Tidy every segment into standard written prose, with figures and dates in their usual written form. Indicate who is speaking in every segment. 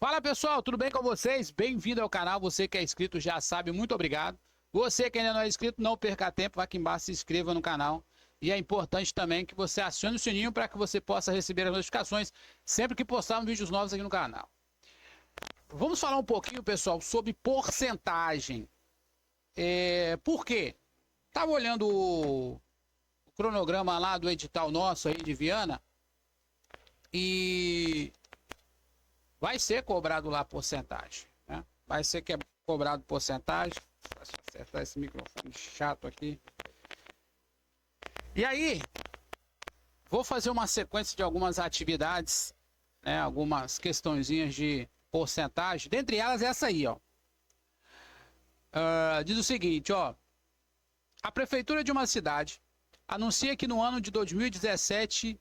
Speaker 1: Fala pessoal, tudo bem com vocês? Bem-vindo ao canal, você que é inscrito já sabe, muito obrigado. Você que ainda não é inscrito, não perca tempo, vá aqui embaixo, se inscreva no canal. E é importante também que você acione o sininho para que você possa receber as notificações sempre que postarmos vídeos novos aqui no canal. Vamos falar um pouquinho, pessoal, sobre porcentagem. Por quê? Estava olhando o cronograma lá do edital nosso aí de Viana e vai ser cobrado lá porcentagem, né? Vai ser cobrado porcentagem. Deixa eu acertar esse microfone chato aqui. E aí, vou fazer uma sequência de algumas atividades, né? Algumas questõezinhas de porcentagem. Dentre elas, essa aí, ó. Diz o seguinte, ó. A prefeitura de uma cidade anuncia que no ano de 2017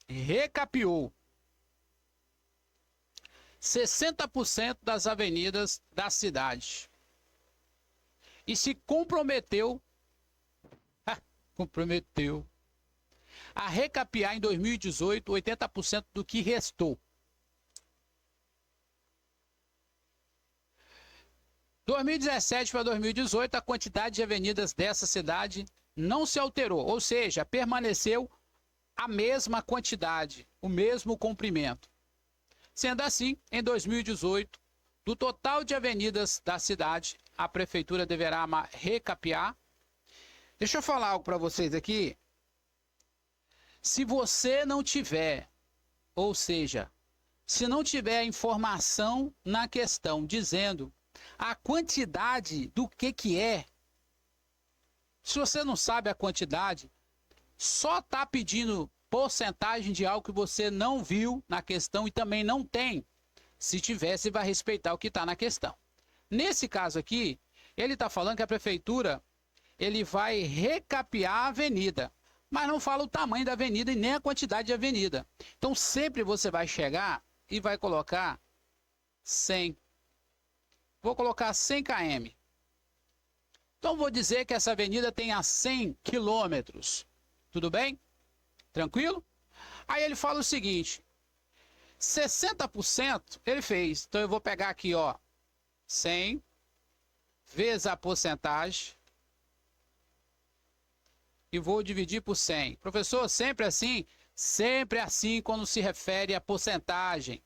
Speaker 1: recapeou 60% das avenidas da cidade e se comprometeu a recapear em 2018 80% do que restou. 2017 para 2018, a quantidade de avenidas dessa cidade não se alterou, ou seja, permaneceu a mesma quantidade, o mesmo comprimento. Sendo assim, em 2018, do total de avenidas da cidade, a prefeitura deverá recapear. Deixa eu falar algo para vocês aqui. Se você não tiver, ou seja, se não tiver informação na questão dizendo a quantidade do que é, se você não sabe a quantidade, só está pedindo porcentagem de algo que você não viu na questão e também não tem. Se tivesse, vai respeitar o que está na questão. Nesse caso aqui, ele está falando que a prefeitura ele vai recapear a avenida, mas não fala o tamanho da avenida e nem a quantidade de avenida. Então sempre você vai chegar e vai colocar 100. Vou colocar 100 km. Então vou dizer que essa avenida tenha 100 quilômetros. Tudo bem? Tranquilo? Aí ele fala o seguinte, 60% ele fez. Então eu vou pegar aqui, ó, 100 vezes a porcentagem e vou dividir por 100. Professor, sempre assim? Sempre assim quando se refere a porcentagem.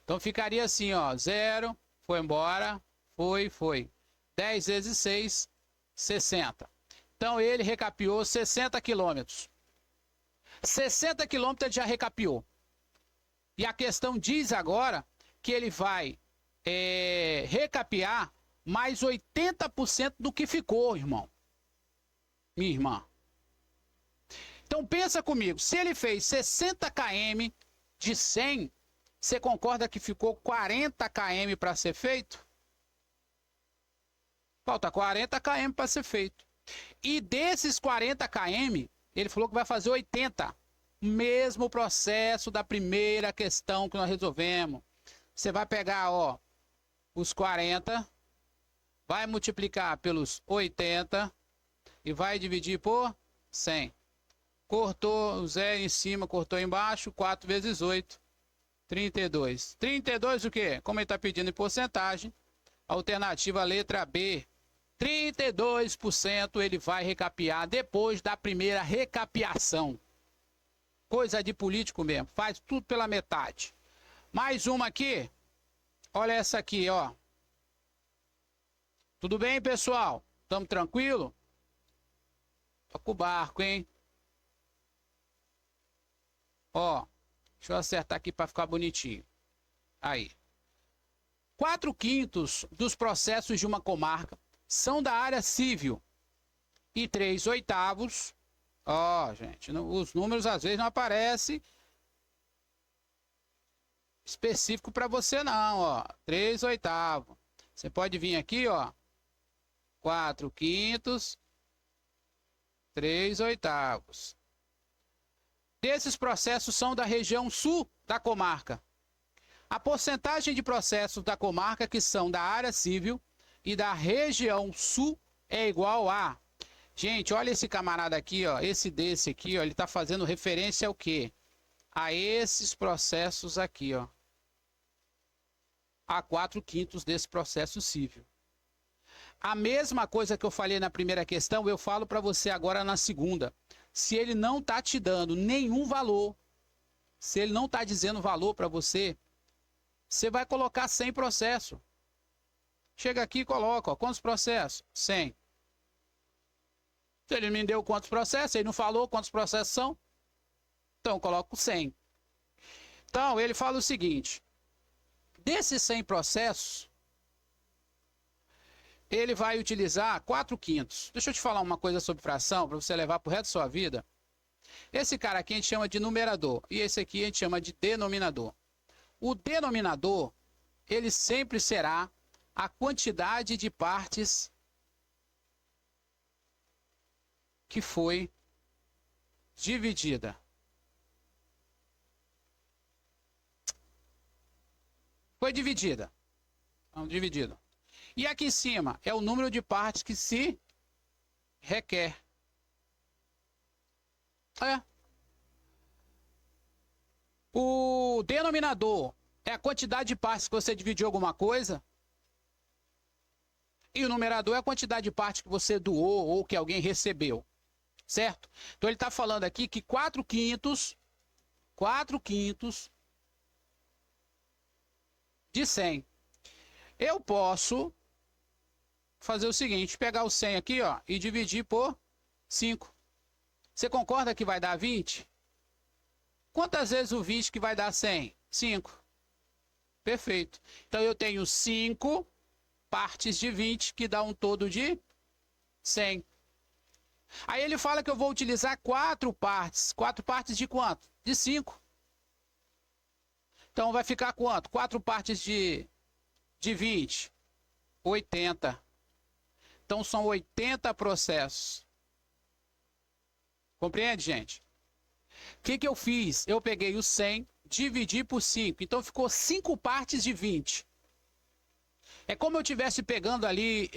Speaker 1: Então ficaria assim, ó, 0, foi embora, foi. 10 vezes 6, 60. Então ele recapeou 60 quilômetros. 60 quilômetros ele já recapeou. E a questão diz agora que ele vai recapear mais 80% do que ficou, irmão. Minha irmã. Então pensa comigo, se ele fez 60 km de 100, você concorda que ficou 40 km para ser feito? Falta 40 km para ser feito. E desses 40 km, ele falou que vai fazer 80. Mesmo processo da primeira questão que nós resolvemos. Você vai pegar, ó, os 40, vai multiplicar pelos 80 e vai dividir por 100. Cortou o zero em cima, cortou embaixo, 4 vezes 8, 32. 32 o quê? Como ele está pedindo em porcentagem, alternativa letra B. 32% ele vai recapear depois da primeira recapeação. Coisa de político mesmo, faz tudo pela metade. Mais uma aqui, olha essa aqui, ó. Tudo bem, pessoal? Tamo tranquilo? Toca o barco, hein? Ó, deixa eu acertar aqui para ficar bonitinho. Aí. 4/5 dos processos de uma comarca são da área civil e 3/8. Ó, gente, os números às vezes não aparecem específico para você não, ó. 3/8. Você pode vir aqui, ó. 4/5, 3/8. Desses processos são da região sul da comarca. A porcentagem de processos da comarca que são da área civil e da região sul é igual a... Gente, olha esse camarada aqui, ó, desse aqui, ó, ele está fazendo referência ao quê? A esses processos aqui, ó. a 4/5 desse processo cível. A mesma coisa que eu falei na primeira questão, eu falo para você agora na segunda. Se ele não está te dando nenhum valor, se ele não está dizendo valor para você, você vai colocar 100 processo. Chega aqui e coloca, ó, quantos processos? 100. Se ele me deu quantos processos, ele não falou quantos processos são, então eu coloco 100. Então ele fala o seguinte, desses 100 processos, ele vai utilizar 4/5. Deixa eu te falar uma coisa sobre fração, para você levar para o resto da sua vida. Esse cara aqui a gente chama de numerador, e esse aqui a gente chama de denominador. O denominador, ele sempre será a quantidade de partes que foi dividida. Foi dividida. Não, dividido. E aqui em cima é o número de partes que se requer. O denominador é a quantidade de partes que você dividiu alguma coisa. E o numerador é a quantidade de partes que você doou ou que alguém recebeu. Certo? Então ele está falando aqui que 4/5 de 100. Eu posso fazer o seguinte, pegar o 100 aqui, ó, e dividir por 5. Você concorda que vai dar 20? Quantas vezes o 20 que vai dar 100? 5. Perfeito. Então eu tenho 5 partes de 20, que dá um todo de 100. Aí ele fala que eu vou utilizar 4 partes. 4 partes de quanto? De 5. Então vai ficar quanto? 4 partes de 20. 80. Então são 80 processos. Compreende, gente? O que eu fiz? Eu peguei o 100, dividi por 5. Então ficou 5 partes de 20. É como eu estivesse pegando ali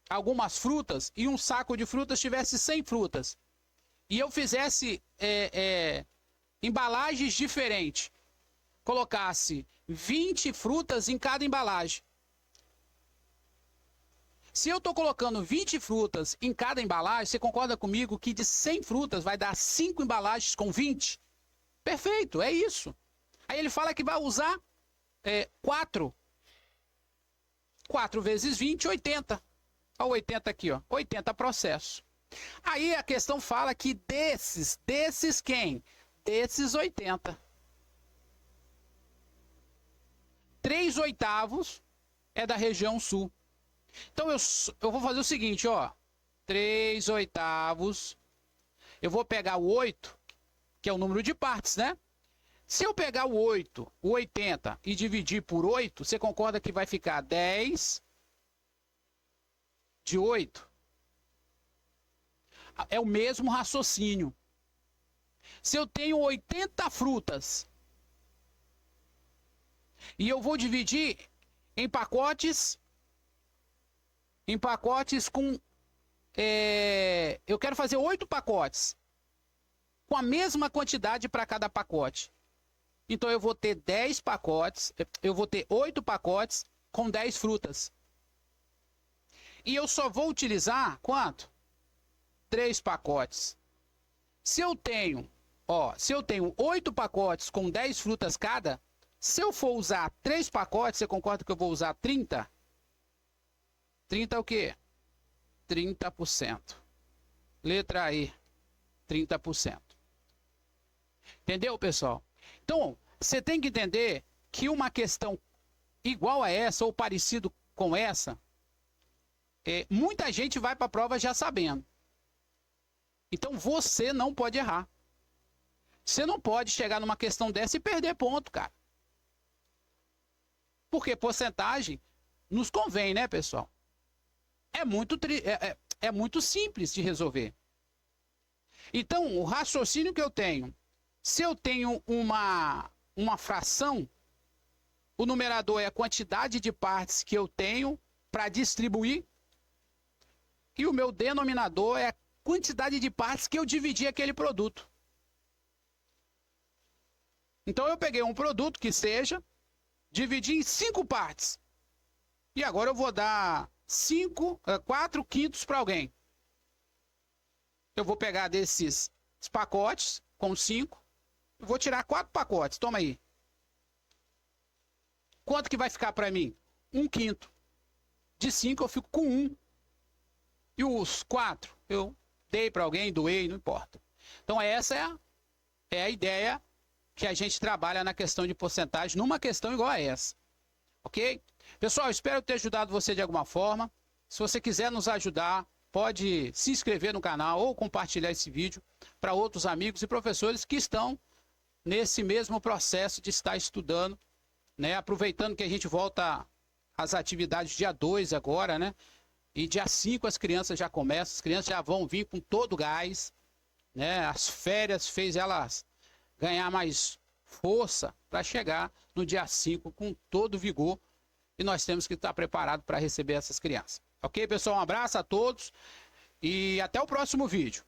Speaker 1: algumas frutas e um saco de frutas tivesse 100 frutas. E eu fizesse embalagens diferentes. Colocasse 20 frutas em cada embalagem. Se eu estou colocando 20 frutas em cada embalagem, você concorda comigo que de 100 frutas vai dar 5 embalagens com 20? Perfeito, é isso. Aí ele fala que vai usar 4. 4 vezes 20, 80. Olha o 80 aqui, ó. 80 processos. Aí a questão fala que desses quem? Desses 80. 3/8 é da região sul. Então eu vou fazer o seguinte, ó. 3/8. Eu vou pegar o 8, que é o número de partes, né? Se eu pegar o 8, o 80, e dividir por 8, você concorda que vai ficar 10 de 8? É o mesmo raciocínio. Se eu tenho 80 frutas e eu vou dividir em pacotes com... eu quero fazer 8 pacotes com a mesma quantidade para cada pacote. Então eu vou ter 10 pacotes, eu vou ter 8 pacotes com 10 frutas. E eu só vou utilizar quanto? 3 pacotes. Se eu tenho 8 pacotes com 10 frutas cada, se eu for usar 3 pacotes, você concorda que eu vou usar 30? 30 é o quê? 30%. Letra E, 30%. Entendeu, pessoal? Então, você tem que entender que uma questão igual a essa ou parecido com essa, muita gente vai para a prova já sabendo. Então, você não pode errar. Você não pode chegar numa questão dessa e perder ponto, cara. Porque porcentagem nos convém, né, pessoal? É muito simples de resolver. Então, o raciocínio que eu tenho, se eu tenho uma fração, o numerador é a quantidade de partes que eu tenho para distribuir, e o meu denominador é a quantidade de partes que eu dividi aquele produto. Então, eu peguei um produto que seja, dividi em 5 partes. E agora eu vou dar 4 quintos para alguém. Eu vou pegar desses pacotes com 5. Eu vou tirar 4 pacotes. Toma aí. Quanto que vai ficar para mim? 1 quinto. De 5 eu fico com 1. E os 4 eu dei para alguém, doei, não importa. Então essa é a ideia que a gente trabalha na questão de porcentagem, numa questão igual a essa. Ok? Pessoal, espero ter ajudado você de alguma forma. Se você quiser nos ajudar, pode se inscrever no canal ou compartilhar esse vídeo para outros amigos e professores que estão nesse mesmo processo de estar estudando, né? Aproveitando que a gente volta às atividades dia 2 agora, né? E dia 5 as crianças já começam, as crianças já vão vir com todo o gás, né? As férias fez elas ganhar mais força para chegar no dia 5 com todo vigor, e nós temos que estar preparados para receber essas crianças. Ok, pessoal? Um abraço a todos e até o próximo vídeo.